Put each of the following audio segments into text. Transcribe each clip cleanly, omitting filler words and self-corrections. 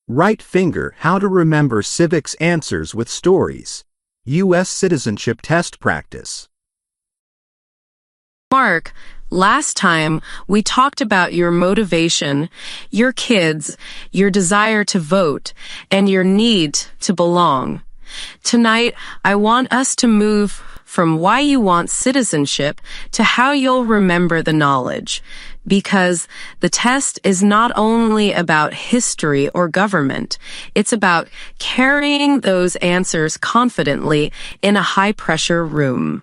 Right finger how to remember civics answers with stories. U.S. Citizenship Test Practice. Mark, last time we talked about your motivation, your kids, your desire to vote, and your need to belong. Tonight, I want us to move from why you want citizenship to how you'll remember the knowledge. Because the test is not only about history or government, it's about carrying those answers confidently in a high-pressure room.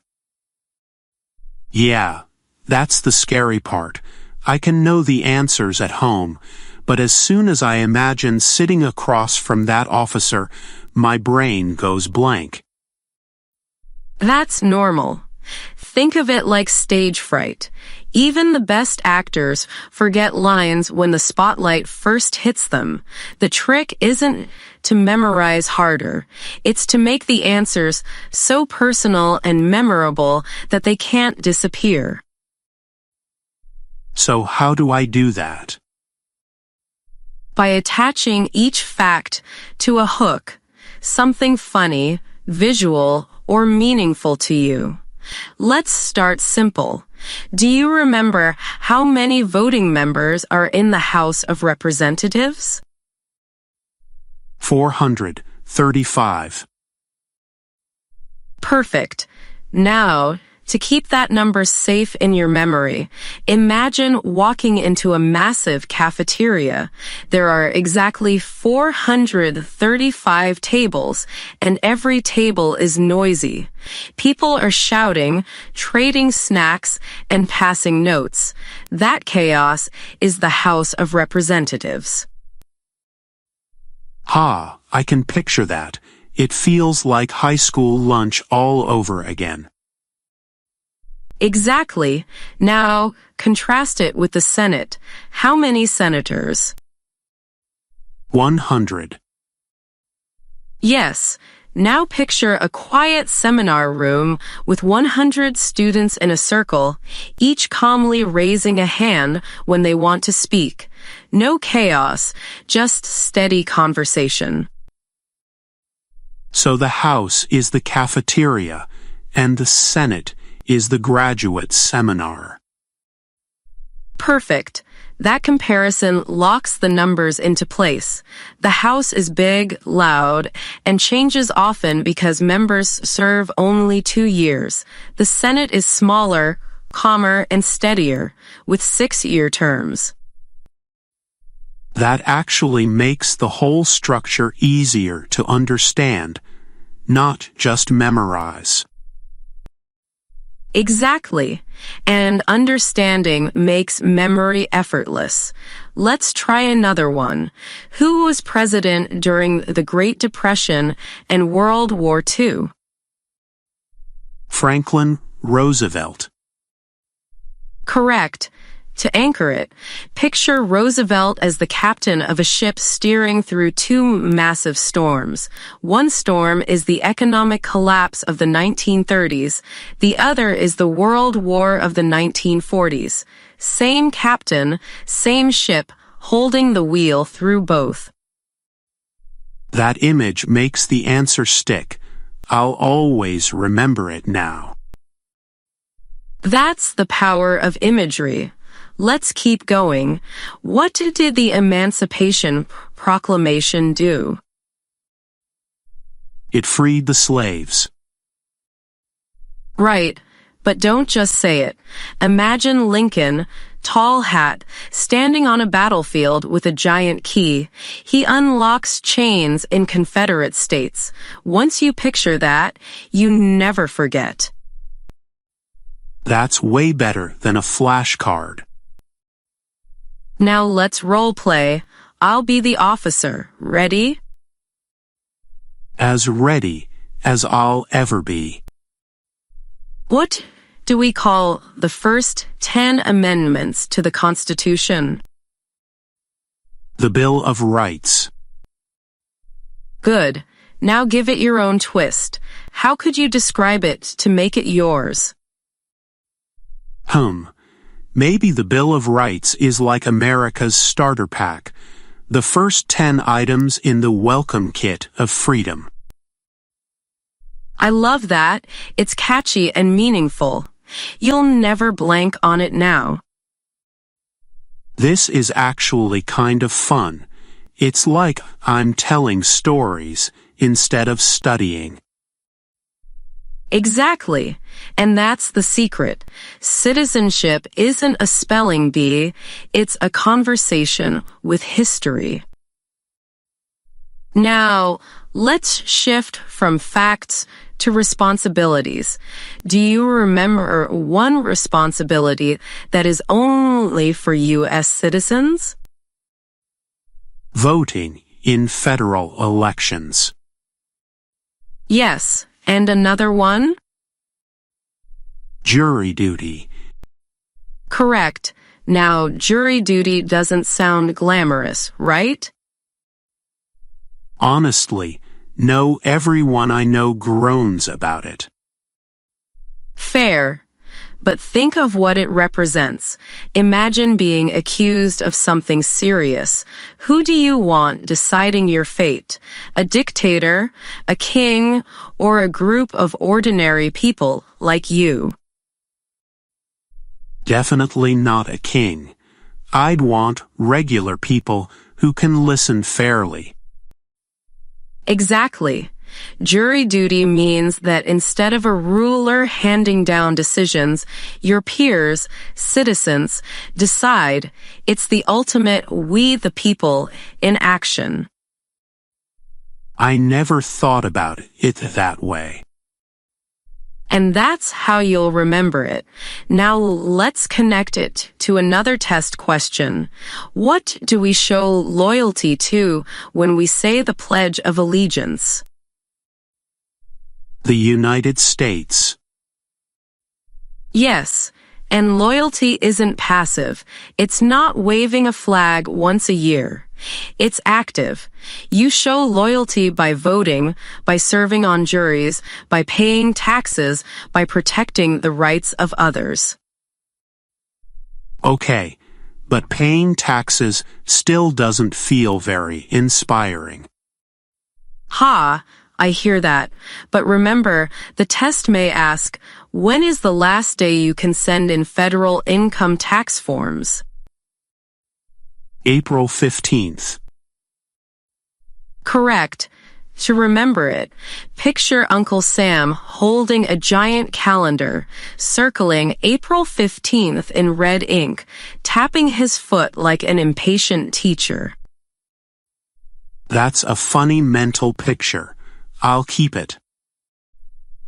Yeah, that's the scary part. I can know the answers at home, but as soon as I imagine sitting across from that officer, my brain goes blank. That's normal. Think of it like stage fright. Even the best actors forget lines when the spotlight first hits them. The trick isn't to memorize harder. It's to make the answers so personal and memorable that they can't disappear. So how do I do that? By attaching each fact to a hook, something funny, visual, or meaningful to you. Let's start simple. Do you remember how many voting members are in the House of Representatives? 435. Perfect. Now, to keep that number safe in your memory, imagine walking into a massive cafeteria. There are exactly 435 tables, and every table is noisy. People are shouting, trading snacks, and passing notes. That chaos is the House of Representatives. Ha, I can picture that. It feels like high school lunch all over again. Exactly. Now, contrast it with the Senate. How many senators? 100. Yes. Now picture a quiet seminar room with 100 students in a circle, each calmly raising a hand when they want to speak. No chaos, just steady conversation. So the House is the cafeteria, and the Senate is the graduate seminar. Perfect. That comparison locks the numbers into place. The House is big, loud, and changes often because members serve only 2 years. The Senate is smaller, calmer, and steadier, with 6-year terms. That actually makes the whole structure easier to understand, not just memorize. Exactly. And understanding makes memory effortless. Let's try another one. Who was president during the Great Depression and World War II? Franklin Roosevelt. Correct. To anchor it, picture Roosevelt as the captain of a ship steering through 2 massive storms. One storm is the economic collapse of the 1930s. The other is the World War of the 1940s. Same captain, same ship, holding the wheel through both. That image makes the answer stick. I'll always remember it now. That's the power of imagery. Let's keep going. What did the Emancipation Proclamation do? It freed the slaves. Right, but don't just say it. Imagine Lincoln, tall hat, standing on a battlefield with a giant key. He unlocks chains in Confederate states. Once you picture that, you never forget. That's way better than a flashcard. Now let's role play. I'll be the officer. Ready? As ready as I'll ever be. What do we call the first 10 amendments to the Constitution? The Bill of Rights. Good. Now give it your own twist. How could you describe it to make it yours? Maybe the Bill of Rights is like America's starter pack. The first 10 items in the welcome kit of freedom. I love that. It's catchy and meaningful. You'll never blank on it now. This is actually kind of fun. It's like I'm telling stories instead of studying. Exactly. And that's the secret. Citizenship isn't a spelling bee, it's a conversation with history. Now, let's shift from facts to responsibilities. Do you remember one responsibility that is only for U.S. citizens? Voting in federal elections. Yes, and another one? Jury duty. Correct. Now, jury duty doesn't sound glamorous, right? Honestly, no, everyone I know groans about it. Fair. But think of what it represents. Imagine being accused of something serious. Who do you want deciding your fate? A dictator, a king, or a group of ordinary people like you? Definitely not a king. I'd want regular people who can listen fairly. Exactly. Jury duty means that instead of a ruler handing down decisions, your peers, citizens, decide. It's the ultimate we the people in action. I never thought about it that way. And that's how you'll remember it. Now let's connect it to another test question. What do we show loyalty to when we say the Pledge of Allegiance? The United States. Yes, and loyalty isn't passive. It's not waving a flag once a year. It's active. You show loyalty by voting, by serving on juries, by paying taxes, by protecting the rights of others. Okay, but paying taxes still doesn't feel very inspiring. Ha! I hear that. But remember, the test may ask, when is the last day you can send in federal income tax forms? April 15th. Correct. To remember it, picture Uncle Sam holding a giant calendar, circling April 15th in red ink, tapping his foot like an impatient teacher. That's a funny mental picture. I'll keep it.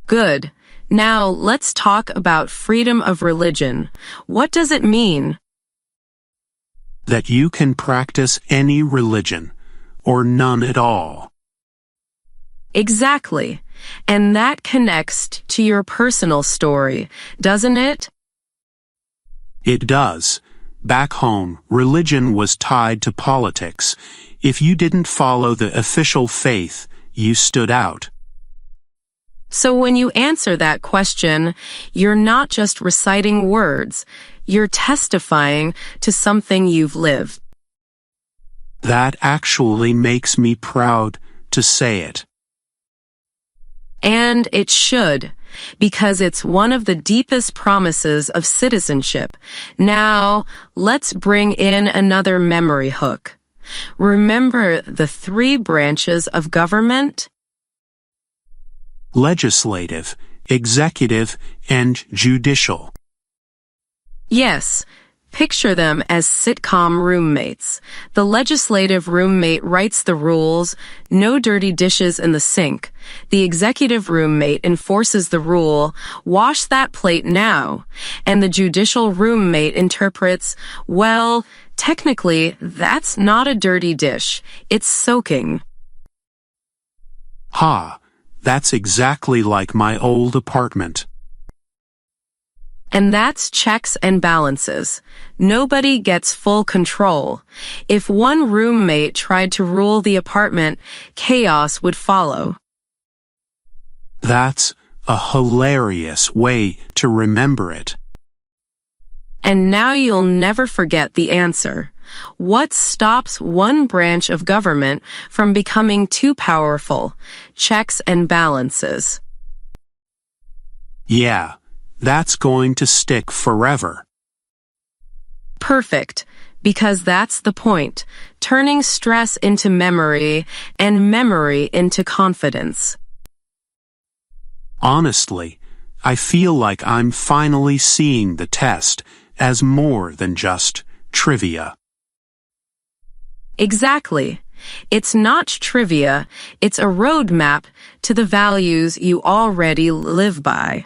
Good. Now let's talk about freedom of religion. What does it mean? That you can practice any religion, or none at all. Exactly. And that connects to your personal story, doesn't it? It does. Back home, religion was tied to politics. If you didn't follow the official faith, you stood out. So when you answer that question, you're not just reciting words, you're testifying to something you've lived. That actually makes me proud to say it. And it should, because it's one of the deepest promises of citizenship. Now, let's bring in another memory hook. Remember the 3 branches of government? Legislative, executive, and judicial. Yes. Picture them as sitcom roommates. The legislative roommate writes the rules, no dirty dishes in the sink. The executive roommate enforces the rule, wash that plate now. And the judicial roommate interprets, well, technically, that's not a dirty dish. It's soaking. Ha! That's exactly like my old apartment. And that's checks and balances. Nobody gets full control. If one roommate tried to rule the apartment, chaos would follow. That's a hilarious way to remember it. And now you'll never forget the answer. What stops one branch of government from becoming too powerful? Checks and balances. Yeah, that's going to stick forever. Perfect, because that's the point, turning stress into memory and memory into confidence. Honestly, I feel like I'm finally seeing the test as more than just trivia. Exactly. It's not trivia, it's a roadmap to the values you already live by.